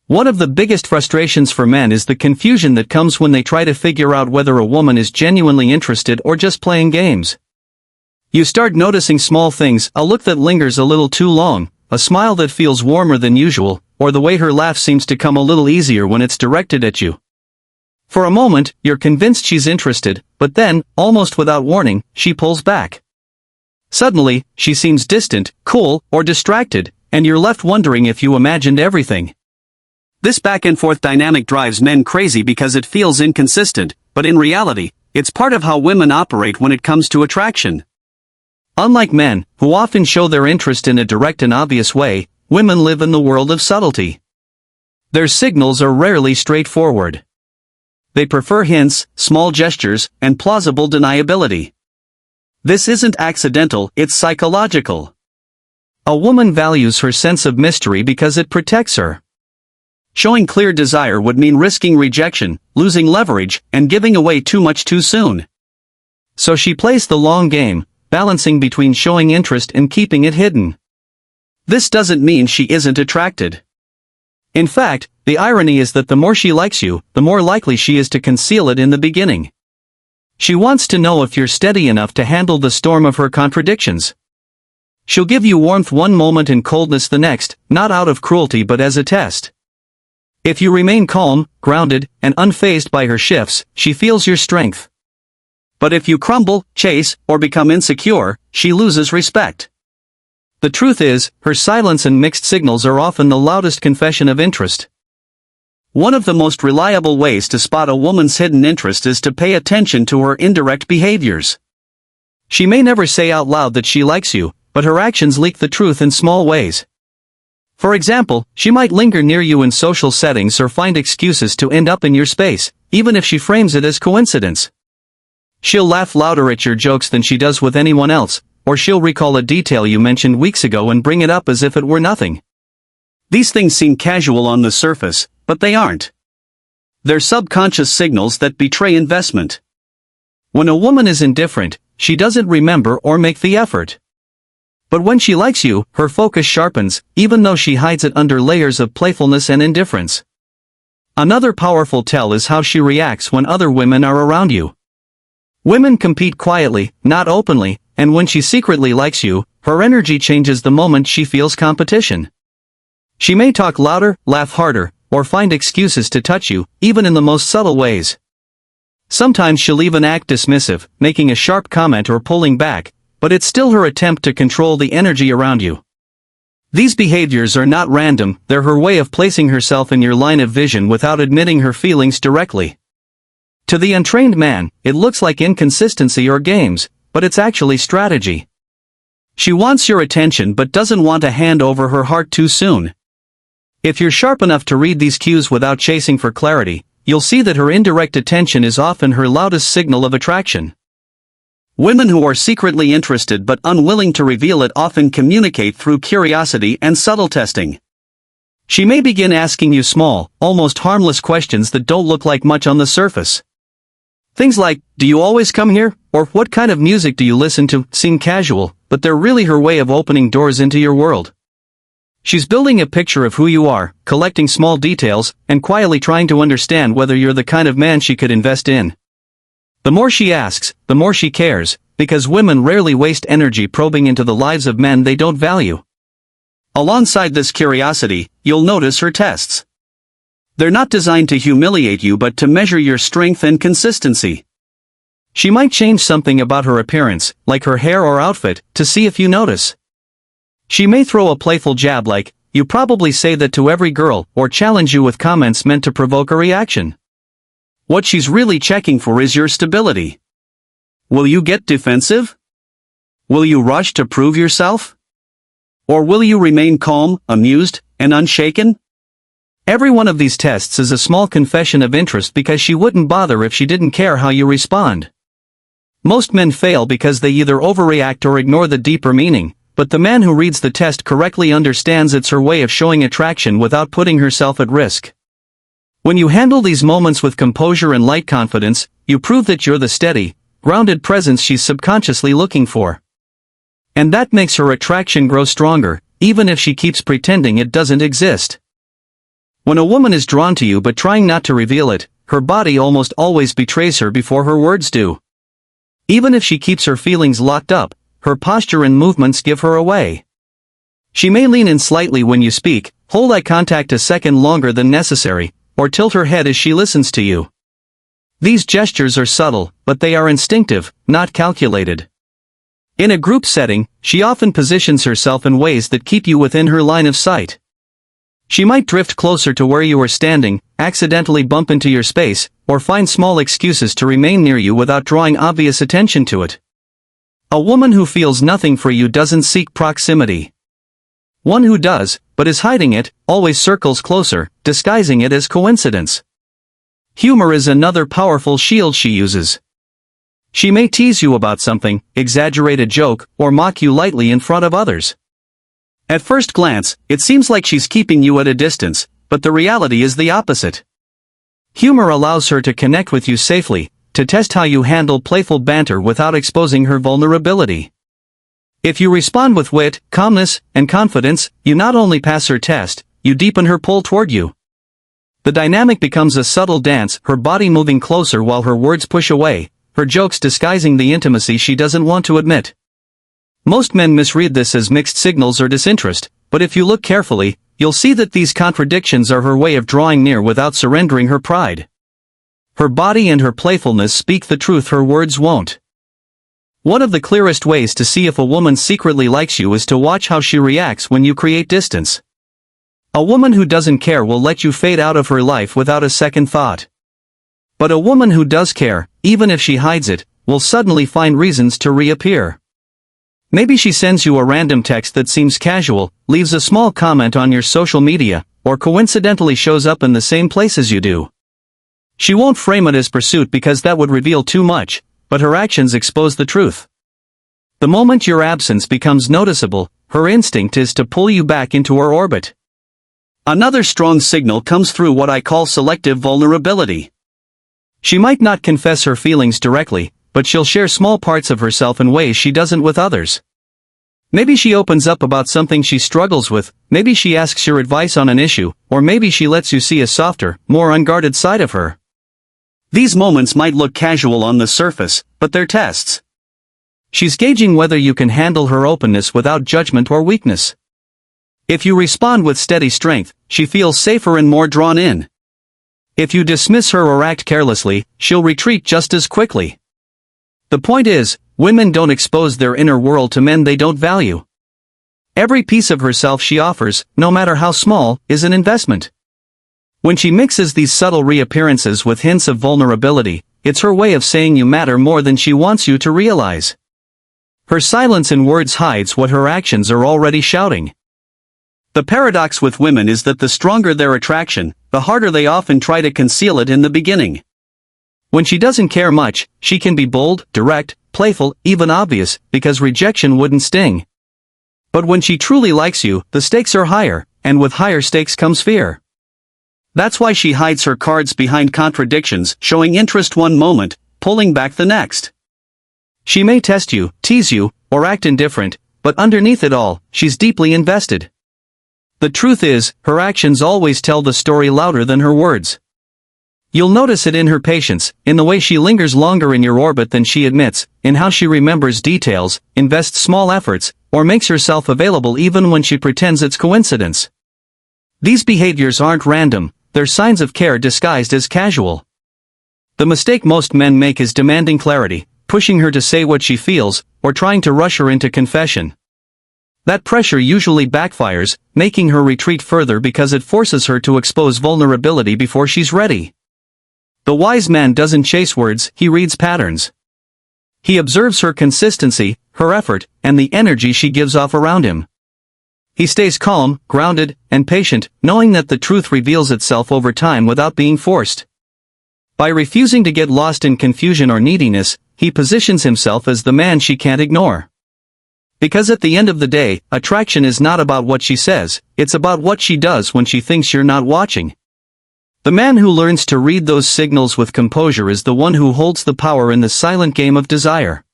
One of the biggest frustrations for men is the confusion that comes when they try to figure out whether a woman is genuinely interested or just playing games. You start noticing small things, a look that lingers a little too long, a smile that feels warmer than usual, or the way her laugh seems to come a little easier when it's directed at you. For a moment, you're convinced she's interested, but then, almost without warning, she pulls back. Suddenly, she seems distant, cool, or distracted, and you're left wondering if you imagined everything. This back-and-forth dynamic drives men crazy because it feels inconsistent, but in reality, it's part of how women operate when it comes to attraction. Unlike men, who often show their interest in a direct and obvious way, women live in the world of subtlety. Their signals are rarely straightforward. They prefer hints, small gestures, and plausible deniability. This isn't accidental, it's psychological. A woman values her sense of mystery because it protects her. Showing clear desire would mean risking rejection, losing leverage, and giving away too much too soon. So she plays the long game, balancing between showing interest and keeping it hidden. This doesn't mean she isn't attracted. In fact, the irony is that the more she likes you, the more likely she is to conceal it in the beginning. She wants to know if you're steady enough to handle the storm of her contradictions. She'll give you warmth one moment and coldness the next, not out of cruelty but as a test. If you remain calm, grounded, and unfazed by her shifts, she feels your strength. But if you crumble, chase, or become insecure, she loses respect. The truth is, her silence and mixed signals are often the loudest confession of interest. One of the most reliable ways to spot a woman's hidden interest is to pay attention to her indirect behaviors. She may never say out loud that she likes you, but her actions leak the truth in small ways. For example, she might linger near you in social settings or find excuses to end up in your space, even if she frames it as coincidence. She'll laugh louder at your jokes than she does with anyone else, or she'll recall a detail you mentioned weeks ago and bring it up as if it were nothing. These things seem casual on the surface, but they aren't. They're subconscious signals that betray investment. When a woman is indifferent, she doesn't remember or make the effort. But when she likes you, her focus sharpens, even though she hides it under layers of playfulness and indifference. Another powerful tell is how she reacts when other women are around you. Women compete quietly, not openly, and when she secretly likes you, her energy changes the moment she feels competition. She may talk louder, laugh harder, or find excuses to touch you, even in the most subtle ways. Sometimes she'll even act dismissive, making a sharp comment or pulling back, but it's still her attempt to control the energy around you. These behaviors are not random, they're her way of placing herself in your line of vision without admitting her feelings directly. To the untrained man, it looks like inconsistency or games, but it's actually strategy. She wants your attention but doesn't want to hand over her heart too soon. If you're sharp enough to read these cues without chasing for clarity, you'll see that her indirect attention is often her loudest signal of attraction. Women who are secretly interested but unwilling to reveal it often communicate through curiosity and subtle testing. She may begin asking you small, almost harmless questions that don't look like much on the surface. Things like, "Do you always come here?" or "What kind of music do you listen to?" seem casual, but they're really her way of opening doors into your world. She's building a picture of who you are, collecting small details, and quietly trying to understand whether you're the kind of man she could invest in. The more she asks, the more she cares, because women rarely waste energy probing into the lives of men they don't value. Alongside this curiosity, you'll notice her tests. They're not designed to humiliate you but to measure your strength and consistency. She might change something about her appearance, like her hair or outfit, to see if you notice. She may throw a playful jab like, "You probably say that to every girl," or challenge you with comments meant to provoke a reaction. What she's really checking for is your stability. Will you get defensive? Will you rush to prove yourself? Or will you remain calm, amused, and unshaken? Every one of these tests is a small confession of interest because she wouldn't bother if she didn't care how you respond. Most men fail because they either overreact or ignore the deeper meaning, but the man who reads the test correctly understands it's her way of showing attraction without putting herself at risk. When you handle these moments with composure and light confidence, you prove that you're the steady, grounded presence she's subconsciously looking for. And that makes her attraction grow stronger, even if she keeps pretending it doesn't exist. When a woman is drawn to you but trying not to reveal it, her body almost always betrays her before her words do. Even if she keeps her feelings locked up, her posture and movements give her away. She may lean in slightly when you speak, hold eye contact a second longer than necessary, or tilt her head as she listens to you. These gestures are subtle, but they are instinctive, not calculated. In a group setting, she often positions herself in ways that keep you within her line of sight. She might drift closer to where you are standing, accidentally bump into your space, or find small excuses to remain near you without drawing obvious attention to it. A woman who feels nothing for you doesn't seek proximity. One who does, but is hiding it, always circles closer, disguising it as coincidence. Humor is another powerful shield she uses. She may tease you about something, exaggerate a joke, or mock you lightly in front of others. At first glance, it seems like she's keeping you at a distance, but the reality is the opposite. Humor allows her to connect with you safely, to test how you handle playful banter without exposing her vulnerability. If you respond with wit, calmness, and confidence, you not only pass her test, you deepen her pull toward you. The dynamic becomes a subtle dance, her body moving closer while her words push away, her jokes disguising the intimacy she doesn't want to admit. Most men misread this as mixed signals or disinterest, but if you look carefully, you'll see that these contradictions are her way of drawing near without surrendering her pride. Her body and her playfulness speak the truth her words won't. One of the clearest ways to see if a woman secretly likes you is to watch how she reacts when you create distance. A woman who doesn't care will let you fade out of her life without a second thought. But a woman who does care, even if she hides it, will suddenly find reasons to reappear. Maybe she sends you a random text that seems casual, leaves a small comment on your social media, or coincidentally shows up in the same place as you do. She won't frame it as pursuit because that would reveal too much, but her actions expose the truth. The moment your absence becomes noticeable, her instinct is to pull you back into her orbit. Another strong signal comes through what I call selective vulnerability. She might not confess her feelings directly, but she'll share small parts of herself in ways she doesn't with others. Maybe she opens up about something she struggles with, maybe she asks your advice on an issue, or maybe she lets you see a softer, more unguarded side of her. These moments might look casual on the surface, but they're tests. She's gauging whether you can handle her openness without judgment or weakness. If you respond with steady strength, she feels safer and more drawn in. If you dismiss her or act carelessly, she'll retreat just as quickly. The point is, women don't expose their inner world to men they don't value. Every piece of herself she offers, no matter how small, is an investment. When she mixes these subtle reappearances with hints of vulnerability, it's her way of saying you matter more than she wants you to realize. Her silence in words hides what her actions are already shouting. The paradox with women is that the stronger their attraction, the harder they often try to conceal it in the beginning. When she doesn't care much, she can be bold, direct, playful, even obvious, because rejection wouldn't sting. But when she truly likes you, the stakes are higher, and with higher stakes comes fear. That's why she hides her cards behind contradictions, showing interest one moment, pulling back the next. She may test you, tease you, or act indifferent, but underneath it all, she's deeply invested. The truth is, her actions always tell the story louder than her words. You'll notice it in her patience, in the way she lingers longer in your orbit than she admits, in how she remembers details, invests small efforts, or makes herself available even when she pretends it's coincidence. These behaviors aren't random, they're signs of care disguised as casual. The mistake most men make is demanding clarity, pushing her to say what she feels, or trying to rush her into confession. That pressure usually backfires, making her retreat further because it forces her to expose vulnerability before she's ready. The wise man doesn't chase words, he reads patterns. He observes her consistency, her effort, and the energy she gives off around him. He stays calm, grounded, and patient, knowing that the truth reveals itself over time without being forced. By refusing to get lost in confusion or neediness, he positions himself as the man she can't ignore. Because at the end of the day, attraction is not about what she says, it's about what she does when she thinks you're not watching. The man who learns to read those signals with composure is the one who holds the power in the silent game of desire.